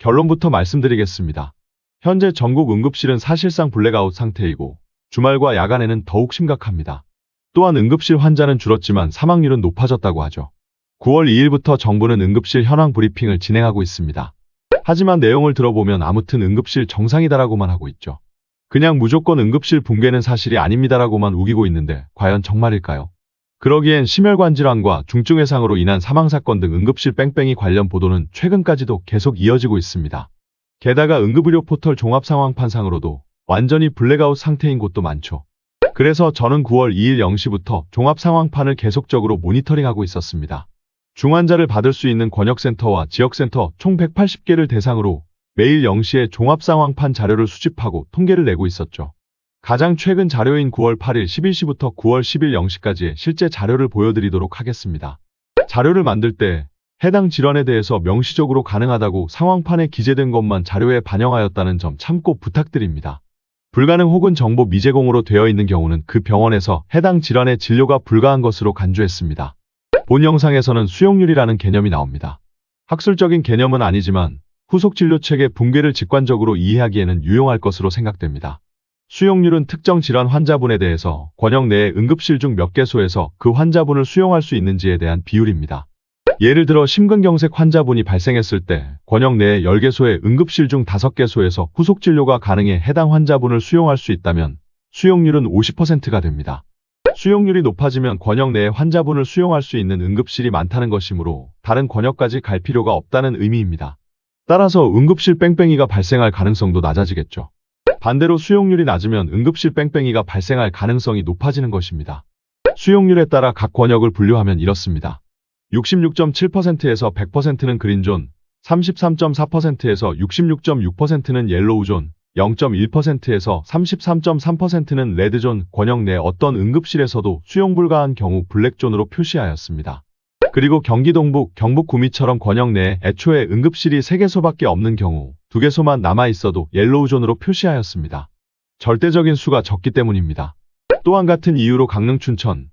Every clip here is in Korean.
결론부터 말씀드리겠습니다. 현재 전국 응급실은 사실상 블랙아웃 상태이고 주말과 야간에는 더욱 심각합니다. 또한 응급실 환자는 줄었지만 사망률은 높아졌다고 하죠. 9월 2일부터 정부는 응급실 현황 브리핑을 진행하고 있습니다. 하지만 내용을 들어보면 아무튼 응급실 정상이다라고만 하고 있죠. 그냥 무조건 응급실 붕괴는 사실이 아닙니다라고만 우기고 있는데 과연 정말일까요? 그러기엔 심혈관 질환과 중증 외상으로 인한 사망사건 등 응급실 뺑뺑이 관련 보도는 최근까지도 계속 이어지고 있습니다. 게다가 응급의료 포털 종합상황판상으로도 완전히 블랙아웃 상태인 곳도 많죠. 그래서 저는 9월 2일 0시부터 종합상황판을 계속적으로 모니터링하고 있었습니다. 중환자를 받을 수 있는 권역센터와 지역센터 총 180개를 대상으로 매일 0시에 종합상황판 자료를 수집하고 통계를 내고 있었죠. 가장 최근 자료인 9월 8일 11시부터 9월 10일 0시까지의 실제 자료를 보여드리도록 하겠습니다. 자료를 만들 때 해당 질환에 대해서 명시적으로 가능하다고 상황판에 기재된 것만 자료에 반영하였다는 점 참고 부탁드립니다. 불가능 혹은 정보 미제공으로 되어 있는 경우는 그 병원에서 해당 질환의 진료가 불가한 것으로 간주했습니다. 본 영상에서는 수용률이라는 개념이 나옵니다. 학술적인 개념은 아니지만 후속 진료 체계 붕괴를 직관적으로 이해하기에는 유용할 것으로 생각됩니다. 수용률은 특정 질환 환자분에 대해서 권역 내의 응급실 중 몇 개소에서 그 환자분을 수용할 수 있는지에 대한 비율입니다. 예를 들어 심근경색 환자분이 발생했을 때 권역 내의 10개소의 응급실 중 5개소에서 후속 진료가 가능해 해당 환자분을 수용할 수 있다면 수용률은 50%가 됩니다. 수용률이 높아지면 권역 내의 환자분을 수용할 수 있는 응급실이 많다는 것이므로 다른 권역까지 갈 필요가 없다는 의미입니다. 따라서 응급실 뺑뺑이가 발생할 가능성도 낮아지겠죠. 반대로 수용률이 낮으면 응급실 뺑뺑이가 발생할 가능성이 높아지는 것입니다. 수용률에 따라 각 권역을 분류하면 이렇습니다. 66.7%에서 100%는 그린존, 33.4%에서 66.6%는 옐로우존, 0.1%에서 33.3%는 레드존, 권역 내 어떤 응급실에서도 수용 불가한 경우 블랙존으로 표시하였습니다. 그리고 경기 동북, 경북 구미처럼 권역 내에 애초에 응급실이 3개소밖에 없는 경우 2개소만 남아있어도 옐로우존으로 표시하였습니다. 절대적인 수가 적기 때문입니다. 또한 같은 이유로 강릉 춘천,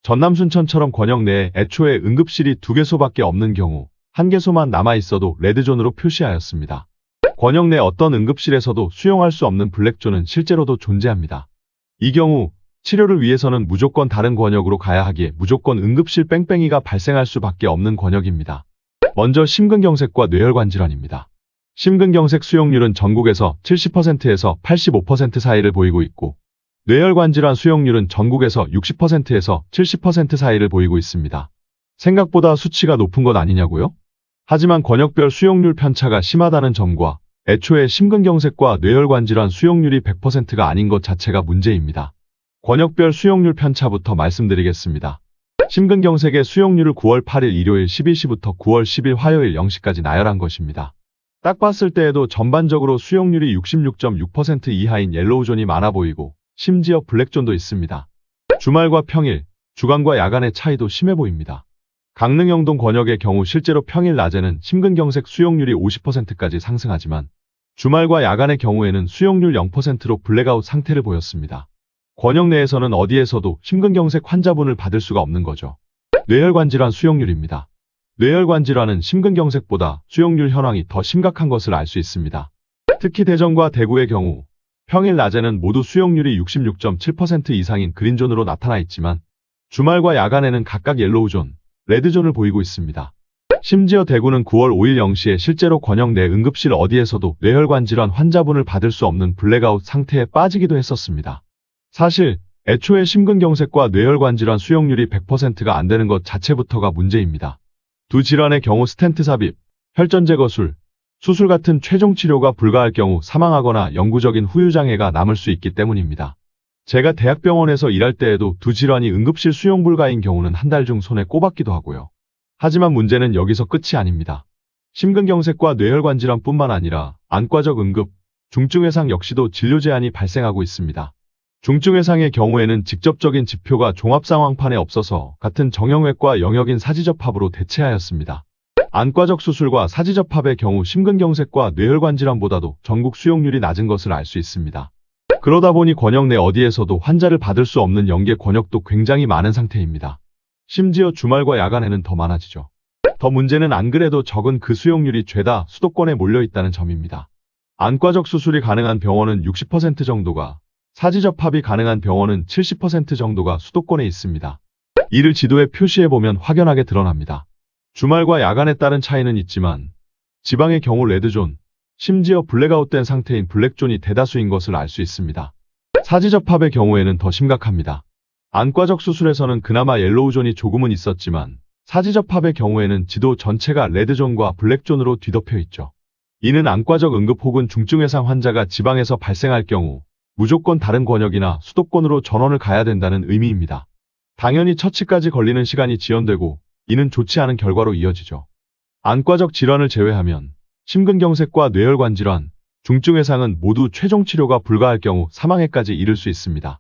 전남 순천처럼 권역 내에 애초에 응급실이 2개소밖에 없는 경우 1개소만 남아있어도 레드존으로 표시하였습니다. 권역 내 어떤 응급실에서도 수용할 수 없는 블랙존은 실제로도 존재합니다. 이 경우 치료를 위해서는 무조건 다른 권역으로 가야 하기에 무조건 응급실 뺑뺑이가 발생할 수밖에 없는 권역입니다. 먼저 심근경색과 뇌혈관 질환입니다. 심근경색 수용률은 전국에서 70%에서 85% 사이를 보이고 있고 뇌혈관 질환 수용률은 전국에서 60%에서 70% 사이를 보이고 있습니다. 생각보다 수치가 높은 것 아니냐고요? 하지만 권역별 수용률 편차가 심하다는 점과 애초에 심근경색과 뇌혈관 질환 수용률이 100%가 아닌 것 자체가 문제입니다. 권역별 수용률 편차부터 말씀드리겠습니다. 심근경색의 수용률을 9월 8일 일요일 11시부터 9월 10일 화요일 0시까지 나열한 것입니다. 딱 봤을 때에도 전반적으로 수용률이 66.6% 이하인 옐로우존이 많아 보이고 심지어 블랙존도 있습니다. 주말과 평일, 주간과 야간의 차이도 심해 보입니다. 강릉 영동 권역의 경우 실제로 평일 낮에는 심근경색 수용률이 50%까지 상승하지만 주말과 야간의 경우에는 수용률 0%로 블랙아웃 상태를 보였습니다. 권역 내에서는 어디에서도 심근경색 환자분을 받을 수가 없는 거죠. 뇌혈관 질환 수용률입니다. 뇌혈관 질환은 심근경색보다 수용률 현황이 더 심각한 것을 알 수 있습니다. 특히 대전과 대구의 경우 평일 낮에는 모두 수용률이 66.7% 이상인 그린존으로 나타나 있지만 주말과 야간에는 각각 옐로우존, 레드존을 보이고 있습니다. 심지어 대구는 9월 5일 0시에 실제로 권역 내 응급실 어디에서도 뇌혈관 질환 환자분을 받을 수 없는 블랙아웃 상태에 빠지기도 했었습니다. 사실 애초에 심근경색과 뇌혈관 질환 수용률이 100%가 안 되는 것 자체부터가 문제입니다. 두 질환의 경우 스텐트 삽입, 혈전 제거술, 수술 같은 최종 치료가 불가할 경우 사망하거나 영구적인 후유장애가 남을 수 있기 때문입니다. 제가 대학병원에서 일할 때에도 두 질환이 응급실 수용 불가인 경우는 한 달 중 손에 꼽았기도 하고요. 하지만 문제는 여기서 끝이 아닙니다. 심근경색과 뇌혈관 질환뿐만 아니라 안과적 응급, 중증 외상 역시도 진료 제한이 발생하고 있습니다. 중증 외상의 경우에는 직접적인 지표가 종합상황판에 없어서 같은 정형외과 영역인 사지접합으로 대체하였습니다. 안과적 수술과 사지접합의 경우 심근경색과 뇌혈관 질환보다도 전국 수용률이 낮은 것을 알 수 있습니다. 그러다 보니 권역 내 어디에서도 환자를 받을 수 없는 연계 권역도 굉장히 많은 상태입니다. 심지어 주말과 야간에는 더 많아지죠. 더 문제는 안 그래도 적은 그 수용률이 죄다 수도권에 몰려 있다는 점입니다. 안과적 수술이 가능한 병원은 60% 정도가, 사지접합이 가능한 병원은 70% 정도가 수도권에 있습니다. 이를 지도에 표시해보면 확연하게 드러납니다. 주말과 야간에 따른 차이는 있지만 지방의 경우 레드존, 심지어 블랙아웃된 상태인 블랙존이 대다수인 것을 알 수 있습니다. 사지접합의 경우에는 더 심각합니다. 안과적 수술에서는 그나마 옐로우존이 조금은 있었지만 사지접합의 경우에는 지도 전체가 레드존과 블랙존으로 뒤덮여 있죠. 이는 안과적 응급 혹은 중증외상 환자가 지방에서 발생할 경우 무조건 다른 권역이나 수도권으로 전원을 가야 된다는 의미입니다. 당연히 처치까지 걸리는 시간이 지연되고 이는 좋지 않은 결과로 이어지죠. 안과적 질환을 제외하면 심근경색과 뇌혈관 질환, 중증외상은 모두 최종 치료가 불가할 경우 사망에까지 이를 수 있습니다.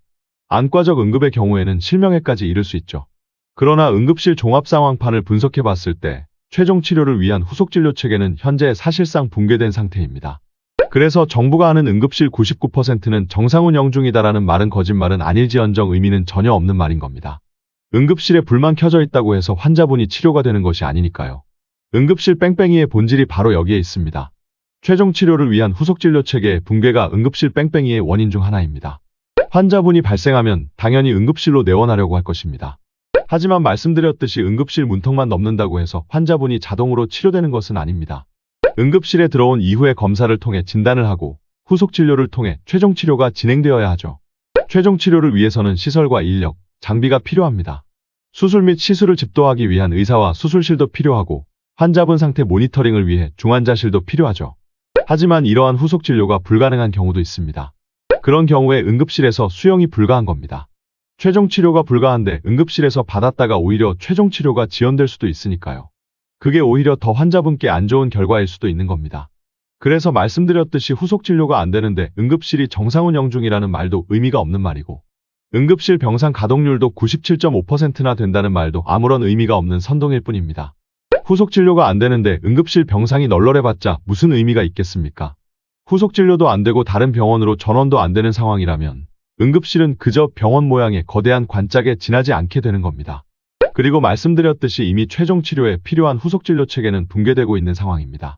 안과적 응급의 경우에는 실명에까지 이를 수 있죠. 그러나 응급실 종합상황판을 분석해 봤을 때 최종 치료를 위한 후속진료 체계는 현재 사실상 붕괴된 상태입니다. 그래서 정부가 하는 응급실 99%는 정상운영 중이다라는 말은 거짓말은 아닐지언정 의미는 전혀 없는 말인 겁니다. 응급실에 불만 켜져 있다고 해서 환자분이 치료가 되는 것이 아니니까요. 응급실 뺑뺑이의 본질이 바로 여기에 있습니다. 최종 치료를 위한 후속진료 체계의 붕괴가 응급실 뺑뺑이의 원인 중 하나입니다. 환자분이 발생하면 당연히 응급실로 내원하려고 할 것입니다. 하지만 말씀드렸듯이 응급실 문턱만 넘는다고 해서 환자분이 자동으로 치료되는 것은 아닙니다. 응급실에 들어온 이후의 검사를 통해 진단을 하고 후속 진료를 통해 최종 치료가 진행되어야 하죠. 최종 치료를 위해서는 시설과 인력, 장비가 필요합니다. 수술 및 시술을 집도하기 위한 의사와 수술실도 필요하고 환자분 상태 모니터링을 위해 중환자실도 필요하죠. 하지만 이러한 후속 진료가 불가능한 경우도 있습니다. 그런 경우에 응급실에서 수용이 불가한 겁니다. 최종 치료가 불가한데 응급실에서 받았다가 오히려 최종 치료가 지연될 수도 있으니까요. 그게 오히려 더 환자분께 안 좋은 결과일 수도 있는 겁니다. 그래서 말씀드렸듯이 후속 진료가 안 되는데 응급실이 정상운영 중이라는 말도 의미가 없는 말이고 응급실 병상 가동률도 97.5%나 된다는 말도 아무런 의미가 없는 선동일 뿐입니다. 후속 진료가 안 되는데 응급실 병상이 널널해봤자 무슨 의미가 있겠습니까? 후속 진료도 안 되고 다른 병원으로 전원도 안 되는 상황이라면 응급실은 그저 병원 모양의 거대한 관짝에 지나지 않게 되는 겁니다. 그리고 말씀드렸듯이 이미 최종 치료에 필요한 후속 진료 체계는 붕괴되고 있는 상황입니다.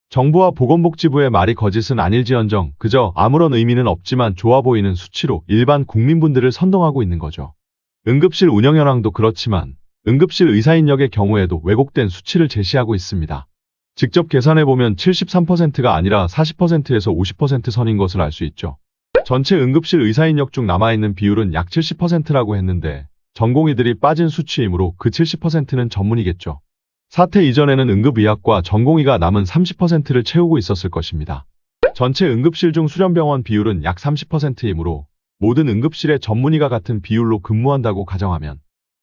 정부와 보건복지부의 말이 거짓은 아닐지언정 그저 아무런 의미는 없지만 좋아 보이는 수치로 일반 국민분들을 선동하고 있는 거죠. 응급실 운영 현황도 그렇지만 응급실 의사 인력의 경우에도 왜곡된 수치를 제시하고 있습니다. 직접 계산해보면 73%가 아니라 40%에서 50% 선인 것을 알 수 있죠. 전체 응급실 의사 인력 중 남아있는 비율은 약 70%라고 했는데 전공의들이 빠진 수치이므로 그 70%는 전문이겠죠. 사태 이전에는 응급의학과 전공의가 남은 30%를 채우고 있었을 것입니다. 전체 응급실 중 수련병원 비율은 약 30%이므로 모든 응급실에 전문의가 같은 비율로 근무한다고 가정하면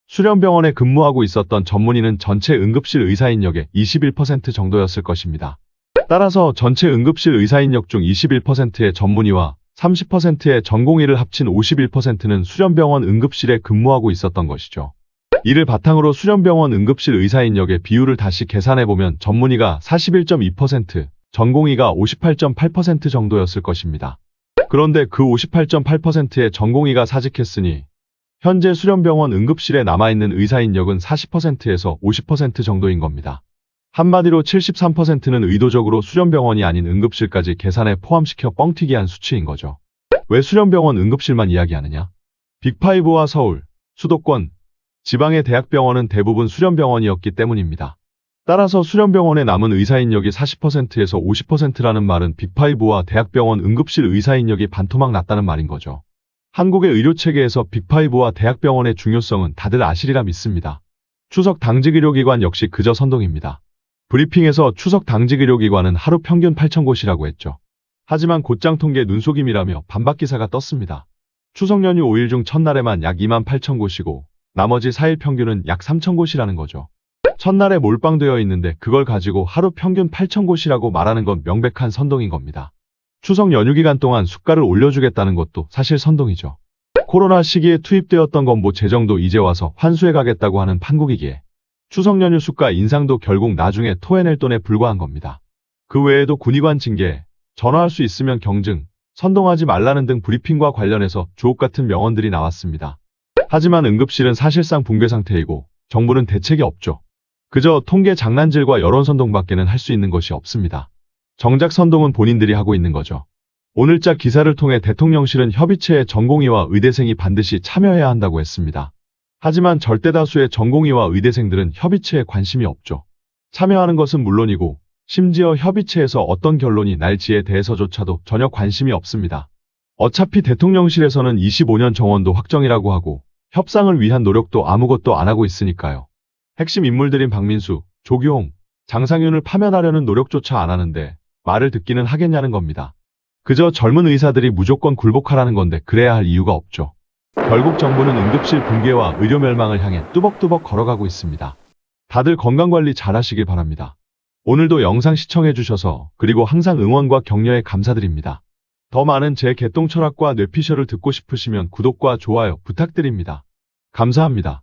수련병원에 근무하고 있었던 전문의는 전체 응급실 의사인력의 21% 정도였을 것입니다. 따라서 전체 응급실 의사인력 중 21%의 전문의와 30%의 전공의를 합친 51%는 수련병원 응급실에 근무하고 있었던 것이죠. 이를 바탕으로 수련병원 응급실 의사인력의 비율을 다시 계산해보면 전문의가 41.2%, 전공의가 58.8% 정도였을 것입니다. 그런데 그 58.8%의 전공의가 사직했으니 현재 수련병원 응급실에 남아있는 의사인력은 40%에서 50% 정도인 겁니다. 한마디로 73%는 의도적으로 수련병원이 아닌 응급실까지 계산에 포함시켜 뻥튀기한 수치인 거죠. 왜 수련병원 응급실만 이야기하느냐? 빅5와 서울, 수도권, 지방의 대학병원은 대부분 수련병원이었기 때문입니다. 따라서 수련병원에 남은 의사인력이 40%에서 50%라는 말은 빅5와 대학병원 응급실 의사인력이 반토막 났다는 말인 거죠. 한국의 의료체계에서 빅5와 대학병원의 중요성은 다들 아시리라 믿습니다. 추석 당직 의료기관 역시 그저 선동입니다. 브리핑에서 추석 당직 의료기관은 하루 평균 8,000곳이라고 했죠. 하지만 곧장 통계 눈속임이라며 반박 기사가 떴습니다. 추석 연휴 5일 중 첫날에만 약 28,000곳이고 나머지 4일 평균은 약 3,000곳이라는 거죠. 첫날에 몰빵되어 있는데 그걸 가지고 하루 평균 8,000곳이라고 말하는 건 명백한 선동인 겁니다. 추석 연휴 기간 동안 수가를 올려주겠다는 것도 사실 선동이죠. 코로나 시기에 투입되었던 건보 재정도 이제 와서 환수해 가겠다고 하는 판국이기에 추석 연휴 수가 인상도 결국 나중에 토해낼 돈에 불과한 겁니다. 그 외에도 군의관 징계, 전화할 수 있으면 경증, 선동하지 말라는 등 브리핑과 관련해서 주옥 같은 명언들이 나왔습니다. 하지만 응급실은 사실상 붕괴 상태이고 정부는 대책이 없죠. 그저 통계 장난질과 여론선동밖에는 할 수 있는 것이 없습니다. 정작 선동은 본인들이 하고 있는 거죠. 오늘자 기사를 통해 대통령실은 협의체에 전공의와 의대생이 반드시 참여해야 한다고 했습니다. 하지만 절대다수의 전공의와 의대생들은 협의체에 관심이 없죠. 참여하는 것은 물론이고 심지어 협의체에서 어떤 결론이 날지에 대해서조차도 전혀 관심이 없습니다. 어차피 대통령실에서는 25년 정원도 확정이라고 하고 협상을 위한 노력도 아무것도 안 하고 있으니까요. 핵심 인물들인 박민수, 조규홍, 장상윤을 파면하려는 노력조차 안 하는데 말을 듣기는 하겠냐는 겁니다. 그저 젊은 의사들이 무조건 굴복하라는 건데 그래야 할 이유가 없죠. 결국 정부는 응급실 붕괴와 의료 멸망을 향해 뚜벅뚜벅 걸어가고 있습니다. 다들 건강관리 잘 하시길 바랍니다. 오늘도 영상 시청해주셔서 그리고 항상 응원과 격려에 감사드립니다. 더 많은 제 개똥 철학과 뇌피셜을 듣고 싶으시면 구독과 좋아요 부탁드립니다. 감사합니다.